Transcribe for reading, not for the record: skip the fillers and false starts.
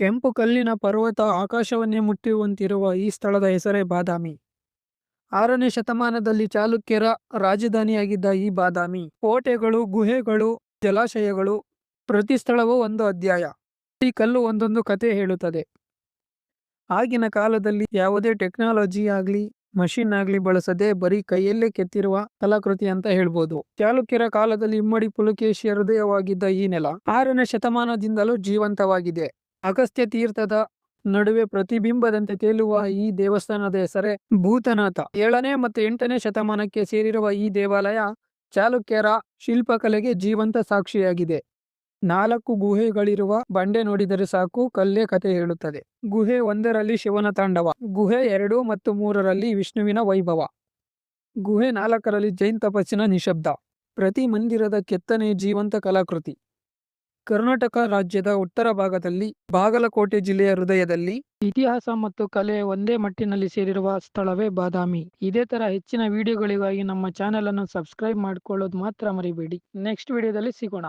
ಕೆಂಪು ಕಲ್ಲಿನ ಪರ್ವತ ಆಕಾಶವನ್ನೇ ಮುಟ್ಟುವಂತಿರುವ ಈ ಸ್ಥಳದ ಹೆಸರೇ ಬಾದಾಮಿ. 6ನೇ ಶತಮಾನದಲ್ಲಿ ಚಾಲುಕ್ಯರ ರಾಜಧಾನಿಯಾಗಿದ್ದ ಈ ಬಾದಾಮಿ ಕೋಟೆಗಳು, ಗುಹೆಗಳು, ಜಲಾಶಯಗಳು, ಪ್ರತಿ ಸ್ಥಳವೂ ಒಂದು ಅಧ್ಯಾಯ. ಈ ಕಲ್ಲು ಒಂದೊಂದು ಕತೆ ಹೇಳುತ್ತದೆ. ಆಗಿನ ಕಾಲದಲ್ಲಿ ಯಾವುದೇ ಟೆಕ್ನಾಲಜಿ ಆಗ್ಲಿ, ಮಷಿನ್ ಆಗ್ಲಿ ಬಳಸದೆ ಬರೀ ಕೈಯಲ್ಲೇ ಕೆತ್ತಿರುವ ಕಲಾಕೃತಿ ಅಂತ ಹೇಳ್ಬೋದು. ಚಾಲುಕ್ಯರ ಕಾಲದಲ್ಲಿ ಇಮ್ಮಡಿ ಪುಲಕೇಶಿಯ ಹೃದಯವಾಗಿದ್ದ ಈ ನೆಲ 6ನೇ ಶತಮಾನದಿಂದಲೂ ಜೀವಂತವಾಗಿದೆ. ಅಗಸ್ತ್ಯ ತೀರ್ಥದ ನಡುವೆ ಪ್ರತಿಬಿಂಬದಂತೆ ತೇಲುವ ಈ ದೇವಸ್ಥಾನದ ಹೆಸರೇ ಭೂತನಾಥ. 7ನೇ ಮತ್ತು 8ನೇ ಶತಮಾನಕ್ಕೆ ಸೇರಿರುವ ಈ ದೇವಾಲಯ ಚಾಲುಕ್ಯರ ಶಿಲ್ಪಕಲೆಗೆ ಜೀವಂತ ಸಾಕ್ಷಿಯಾಗಿದೆ. 4 ಗುಹೆಗಳಿರುವ ಬಂಡೆ ನೋಡಿದರೆ ಸಾಕು, ಕಲ್ಲೇ ಕತೆ ಹೇಳುತ್ತದೆ. ಗುಹೆ 1ರಲ್ಲಿ ಶಿವನ ತಾಂಡವ, ಗುಹೆ 2 ಮತ್ತು 3ರಲ್ಲಿ ವಿಷ್ಣುವಿನ ವೈಭವ, ಗುಹೆ 4ರಲ್ಲಿ ಜೈನ್ ತಪಸ್ಸಿನ ನಿಶಬ್ದ. ಪ್ರತಿ ಮಂದಿರದ ಕೆತ್ತನೆ ಜೀವಂತ ಕಲಾಕೃತಿ. ಕರ್ನಾಟಕ ರಾಜ್ಯದ ಉತ್ತರ ಭಾಗದಲ್ಲಿ, ಬಾಗಲಕೋಟೆ ಜಿಲ್ಲೆಯ ಹೃದಯದಲ್ಲಿ ಇತಿಹಾಸ ಮತ್ತು ಕಲೆ ಒಂದೇ ಮಟ್ಟಿನಲ್ಲಿ ಸೇರಿರುವ ಸ್ಥಳವೇ ಬಾದಾಮಿ. ಇದೇ ತರ ಹೆಚ್ಚಿನ ವಿಡಿಯೋಗಳಿಗಾಗಿ ನಮ್ಮ ಚಾನೆಲ್ ಅನ್ನು ಸಬ್ಸ್ಕ್ರೈಬ್ ಮಾಡ್ಕೊಳ್ಳೋದು ಮಾತ್ರ ಮರಿಬೇಡಿ. ನೆಕ್ಸ್ಟ್ ವಿಡಿಯೋದಲ್ಲಿ ಸಿಗೋಣ.